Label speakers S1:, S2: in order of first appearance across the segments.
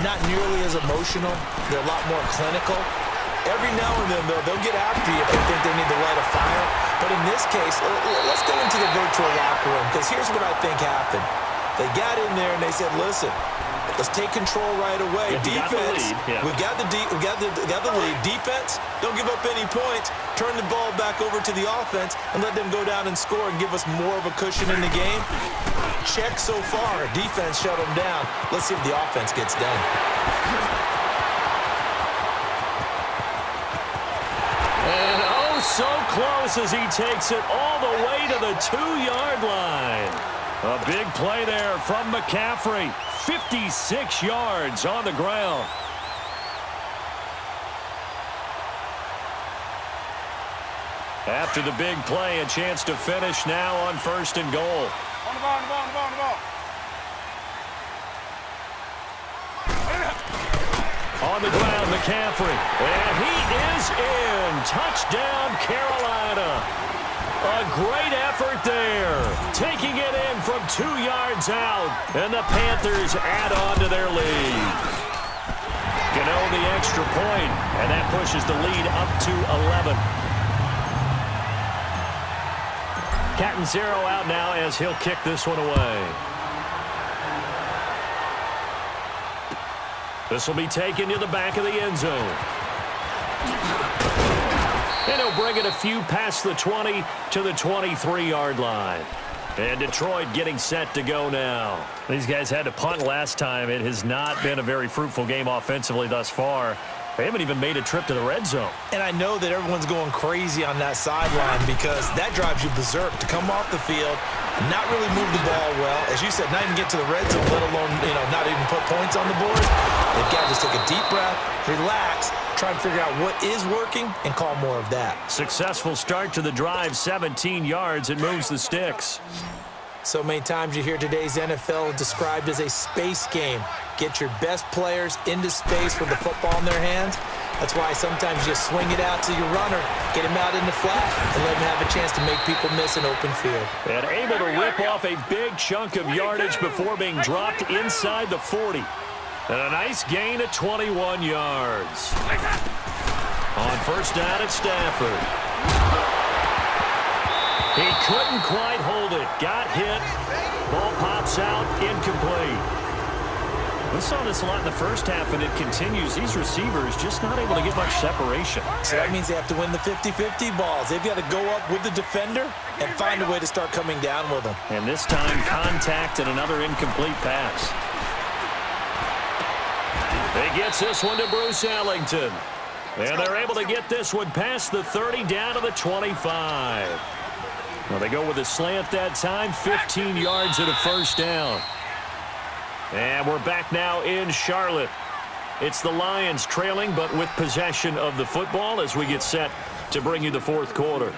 S1: not nearly as emotional. They're a lot more clinical. Every now and then, though, they'll get after you if they think they need to light a fire. But in this case, let's go into the virtual locker room, because here's what I think happened. They got in there and they said, listen, let's take control right away. Defense, we got the lead. Defense, don't give up any points. Turn the ball back over to the offense and let them go down and score and give us more of a cushion in the game. Check so far. Defense shut them down. Let's see if the offense gets done.
S2: And oh, so close as he takes it all the way to the 2-yard line. A big play there from McCaffrey. 56 yards on the ground. After the big play, a chance to finish now on 1st and goal.
S3: On the ball.
S2: On the ground, McCaffrey. And he is in. Touchdown, Carolina. A great effort there. Taking it in from 2 yards out. And the Panthers add on to their lead. Gano the extra point, and that pushes the lead up to 11. Catanzaro out now as he'll kick this one away. This will be taken to the back of the end zone. And he'll bring it a few past the 20 to the 23-yard line. And Detroit getting set to go now. These guys had to punt last time. It has not been a very fruitful game offensively thus far. They haven't even made a trip to the red zone.
S1: And I know that everyone's going crazy on that sideline because that drives you berserk to come off the field, not really move the ball well. As you said, not even get to the red zone, let alone, not even put points on the board. They've got to just take a deep breath, relax, try and figure out what is working and call more of that.
S2: Successful start to the drive, 17 yards. It moves the sticks.
S1: So many times you hear today's NFL described as a space game. Get your best players into space with the football in their hands. That's why sometimes you just swing it out to your runner, get him out in the flat, and let him have a chance to make people miss an open field.
S2: And able to rip off a big chunk of yardage before being dropped inside the 40. And a nice gain of 21 yards. On 1st down at Stafford. He couldn't quite hold it. Got hit. Ball pops out. Incomplete. We saw this a lot in the first half, and it continues. These receivers just not able to get much separation.
S1: So that means they have to win the 50-50 balls. They've got to go up with the defender and find a way to start coming down with them.
S2: And this time, contact and another incomplete pass. He gets this one to Bruce Ellington. And they're able to get this one past the 30 down to the 25. Well, they go with a slant that time, 15 yards at a 1st down. And we're back now in Charlotte. It's the Lions trailing, but with possession of the football as we get set to bring you the 4th quarter.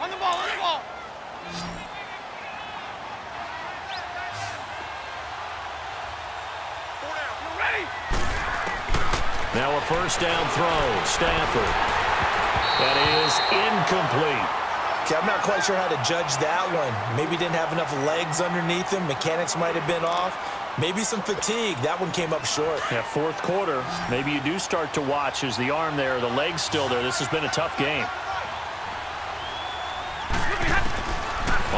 S3: On the ball. Ready?
S2: Now a 1st down throw. Stafford. That is incomplete.
S1: Okay, I'm not quite sure how to judge that one. Maybe didn't have enough legs underneath him. Mechanics might have been off. Maybe some fatigue. That one came up short.
S2: Yeah, 4th quarter. Maybe you do start to watch as the arm there, the leg's still there. This has been a tough game.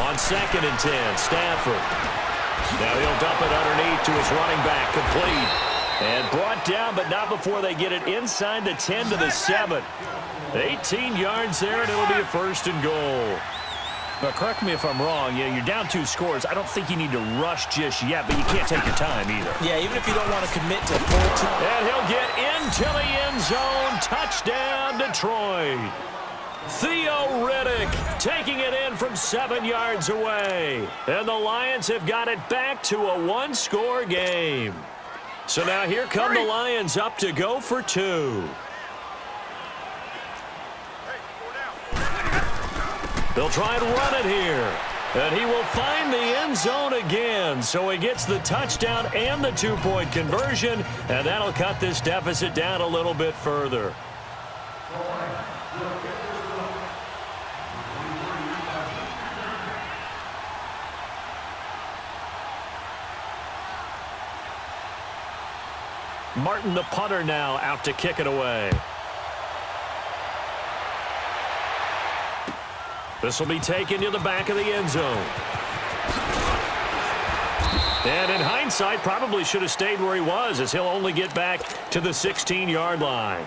S2: On 2nd and 10, Stafford. Now he'll dump it underneath to his running back, complete. And brought down, but not before they get it inside the 10 to the 7. 18 yards there, and it'll be a 1st and goal. Now, correct me if I'm wrong. Yeah, you're down 2 scores. I don't think you need to rush just yet, but you can't take your time either.
S1: Yeah, even if you don't want to commit to full two.
S2: And he'll get into the end zone. Touchdown, Detroit. Theo Riddick taking it in from 7 yards away. And the Lions have got it back to a 1-score game. So now here come the Lions up to go for 2. They'll try and run it here. And he will find the end zone again. So he gets the touchdown and the 2-point conversion. And that'll cut this deficit down a little bit further. Martin, the punter, now out to kick it away. This will be taken to the back of the end zone. And in hindsight, probably should have stayed where he was, as he'll only get back to the 16-yard line.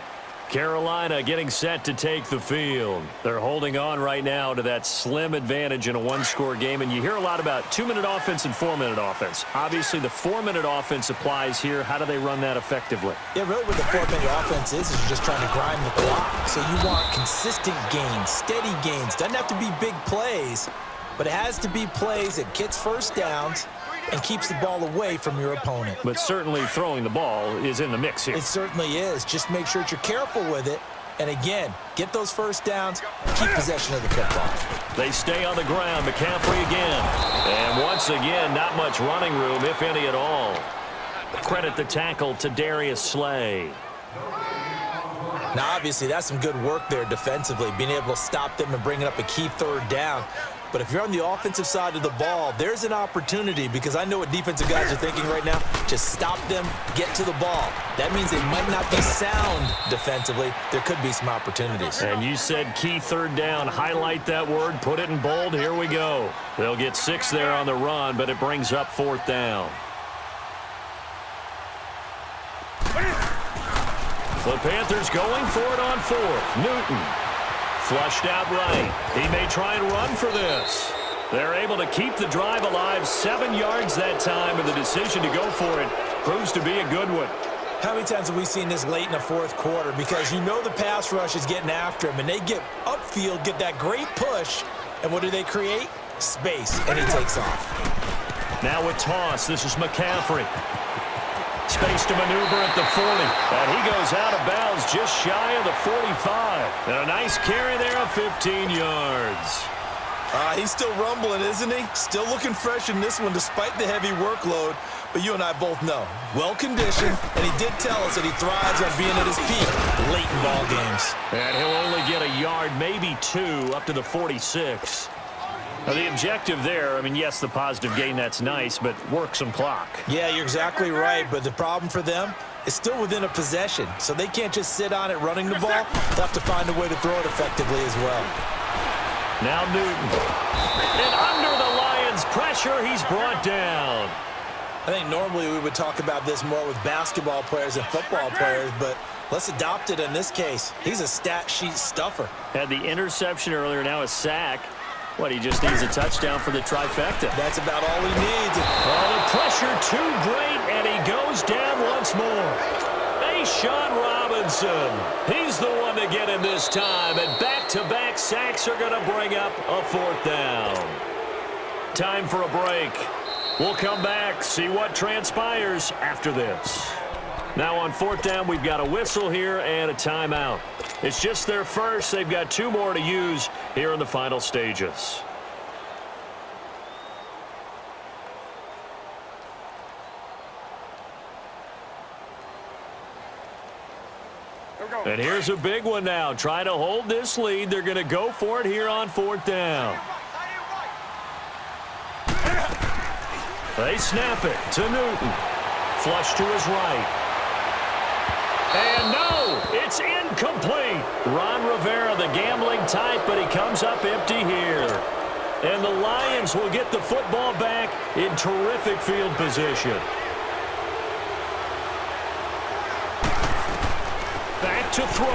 S2: Carolina getting set to take the field. They're holding on right now to that slim advantage in a one-score game, and you hear a lot about 2-minute offense and 4-minute offense. Obviously, the 4-minute offense applies here. How do they run that effectively?
S1: Yeah, really what the 4-minute offense is you're just trying to grind the clock. So you want consistent gains, steady gains. Doesn't have to be big plays, but it has to be plays that gets first downs and keeps the ball away from your opponent.
S2: But certainly throwing the ball is in the mix here.
S1: It certainly is. Just make sure that you're careful with it. And again, get those first downs, keep possession of the football.
S2: They stay on the ground. McCaffrey again. And once again, not much running room, if any at all. Credit the tackle to Darius Slay.
S1: Now, obviously, that's some good work there defensively, being able to stop them and bringing up a key third down. But if you're on the offensive side of the ball, there's an opportunity, because I know what defensive guys are thinking right now. Just stop them, get to the ball. That means they might not be sound defensively. There could be some opportunities.
S2: And you said key third down. Highlight that word. Put it in bold. Here we go. They'll get 6 there on the run, but it brings up 4th down. The Panthers going for it on 4th. Newton. Flushed out right. He may try and run for this. They're able to keep the drive alive. 7 yards that time, and the decision to go for it proves to be a good one.
S1: How many times have we seen this late in the fourth quarter? Because you know the pass rush is getting after him, and they get upfield, get that great push, and what do they create? Space, and he takes off.
S2: Now a toss. This is McCaffrey. Space to maneuver at the 40. And he goes out of bounds just shy of the 45. And a nice carry there of 15 yards.
S1: He's still rumbling, isn't he? Still looking fresh in this one despite the heavy workload. But you and I both know, well-conditioned, and he did tell us that he thrives on being at his peak late in ball games.
S2: And he'll only get a yard, maybe 2, up to the 46. Now, the objective there, I mean, yes, the positive gain, that's nice, but work some clock.
S1: Yeah, you're exactly right, but the problem for them is still within a possession, so they can't just sit on it running the ball. They'll have to find a way to throw it effectively as well.
S2: Now Newton. And under the Lions' pressure, he's brought down.
S1: I think normally we would talk about this more with basketball players and football players, but let's adopt it in this case. He's a stat sheet stuffer.
S2: Had the interception earlier, now a sack. What, he just needs a touchdown for the trifecta.
S1: That's about all he needs.
S2: Oh, the pressure too great, and he goes down once more. Sean Robinson. He's the one to get him this time, and back-to-back sacks are going to bring up a 4th down. Time for a break. We'll come back, see what transpires after this. Now on 4th down, we've got a whistle here and a timeout. It's just their first. They've got 2 more to use here in the final stages. And here's a big one now. Trying to hold this lead. They're going to go for it here on 4th down. They snap it to Newton. Flush to his right. And no, it's incomplete. Ron Rivera, the gambling type, but he comes up empty here. And the Lions will get the football back in terrific field position. Back to throw.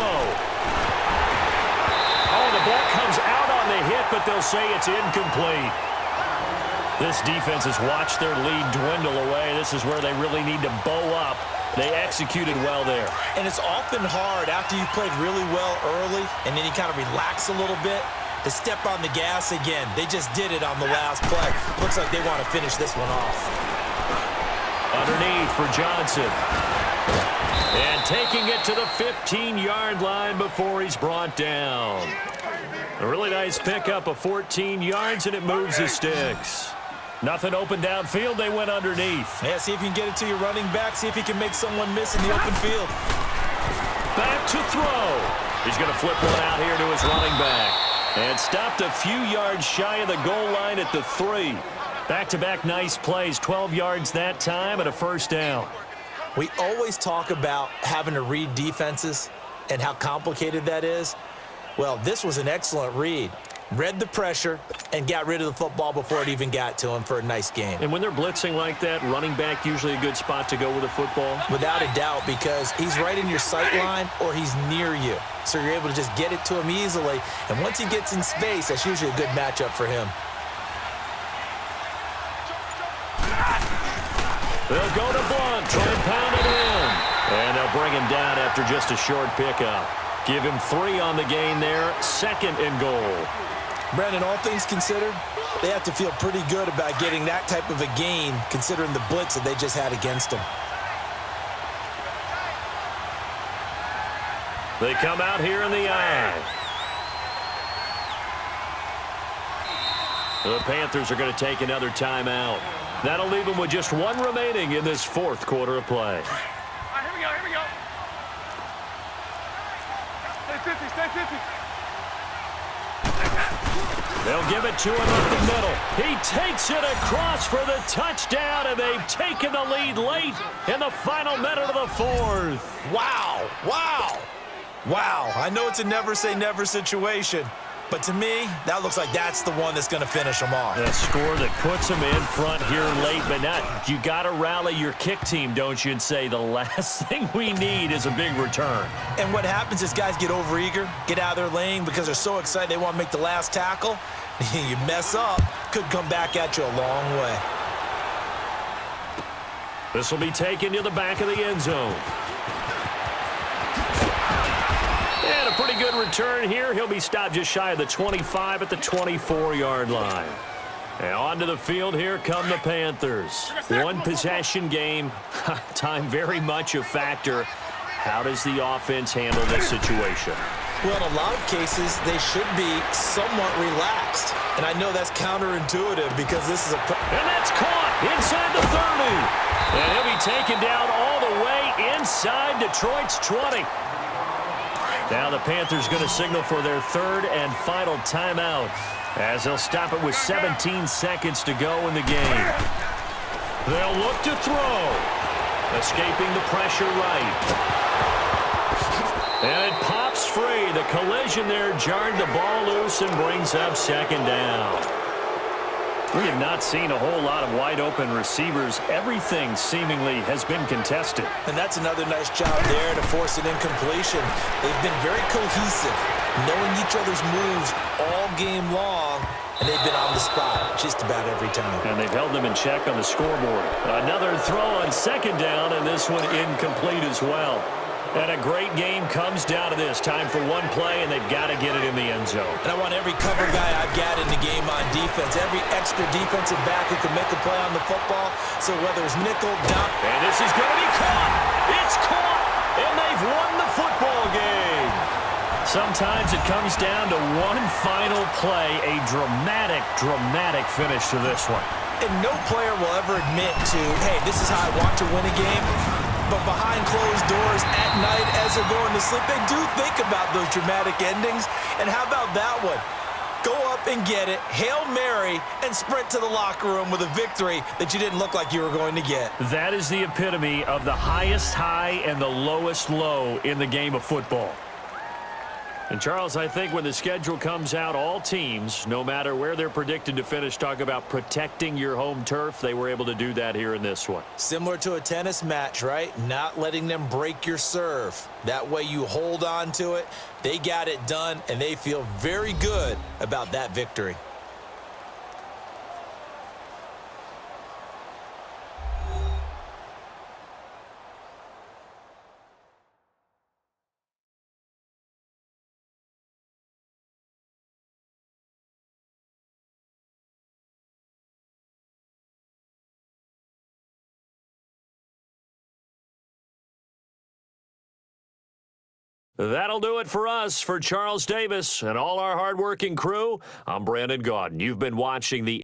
S2: Oh, the ball comes out on the hit, but they'll say it's incomplete. This defense has watched their lead dwindle away. This is where they really need to bow up. They executed well there. And it's often hard after you've played really well early and then you kind of relax a little bit to step on the gas again. They just did it on the last play. Looks like they want to finish this one off. Underneath for Johnson. And taking it to the 15-yard line before he's brought down. A really nice pickup of 14 yards, and it moves the sticks. Nothing open downfield. They went underneath. Yeah, see if you can get it to your running back. See if he can make someone miss in the open field. Back to throw. He's going to flip one out here to his running back. And stopped a few yards shy of the goal line at the 3. Back-to-back nice plays. 12 yards that time and a 1st down.
S1: We always talk about having to read defenses and how complicated that is. Well, this was an excellent read. Read the pressure and got rid of the football before it even got to him for a nice game.
S2: And when they're blitzing like that, running back usually a good spot to go with the football?
S1: Without a doubt, because he's right in your sight line or he's near you. So you're able to just get it to him easily. And once he gets in space, that's usually a good matchup for him.
S2: They'll go to Blunt, try and pound it in. And they'll bring him down after just a short pickup. Give him 3 on the gain there, 2nd and goal.
S1: Brandon, all things considered, they have to feel pretty good about getting that type of a gain considering the blitz that they just had against them.
S2: They come out here in the eye. The Panthers are going to take another timeout. That'll leave them with just 1 remaining in this 4th quarter of play.
S3: All right, here we go, here we go. Stay 50, stay 50.
S2: They'll give it to him up the middle. He takes it across for the touchdown, and they've taken the lead late in the final minute of the 4th.
S1: Wow, wow, wow. I know it's a never-say-never situation, but to me, that looks like that's the one that's going to finish them off.
S2: A score that puts them in front here late, but not. You got to rally your kick team, don't you, and say the last thing we need is a big return.
S1: And what happens is guys get overeager, get out of their lane because they're so excited they want to make the last tackle. You mess up, could come back at you a long way.
S2: This will be taken to the back of the end zone. And a pretty good return here. He'll be stopped just shy of the 25 at the 24-yard line. And onto the field, here come the Panthers. 1 possession game. Time very much a factor. How does the offense handle this situation?
S1: Well, in a lot of cases, they should be somewhat relaxed. And I know that's counterintuitive because this is a...
S2: And that's caught inside the 30. And he'll be taken down all the way inside Detroit's 20. Now the Panthers going to signal for their 3rd and final timeout as they'll stop it with 17 seconds to go in the game. They'll look to throw. Escaping the pressure right. And it pops free. The collision there jarred the ball loose and brings up 2nd down. We have not seen a whole lot of wide-open receivers. Everything seemingly has been contested.
S1: And that's another nice job there to force an incompletion. They've been very cohesive, knowing each other's moves all game long, and they've been on the spot just about every time.
S2: And they've held them in check on the scoreboard. Another throw on 2nd down, and this one incomplete as well. And a great game comes down to this. Time for 1 play, and they've got to get it in the end zone.
S1: And I want every cover guy I've got in the game on defense, every extra defensive back who can make a play on the football. So whether it's nickel, dot.
S2: And this is going to be caught. It's caught, and they've won the football game. Sometimes it comes down to one final play, a dramatic finish to this one.
S1: And no player will ever admit to, hey, this is how I want to win a game. But behind closed doors at night as they're going to sleep, they do think about those dramatic endings. And how about that one? Go up and get it, Hail Mary, and sprint to the locker room with a victory that you didn't look like you were going to get.
S2: That is the epitome of the highest high and the lowest low in the game of football. And, Charles, I think when the schedule comes out, all teams, no matter where they're predicted to finish, talk about protecting your home turf. They were able to do that here in this one.
S1: Similar to a tennis match, right? Not letting them break your serve. That way you hold on to it. They got it done, and they feel very good about that victory.
S2: That'll do it for us. For Charles Davis and all our hardworking crew, I'm Brandon Gaudin. You've been watching the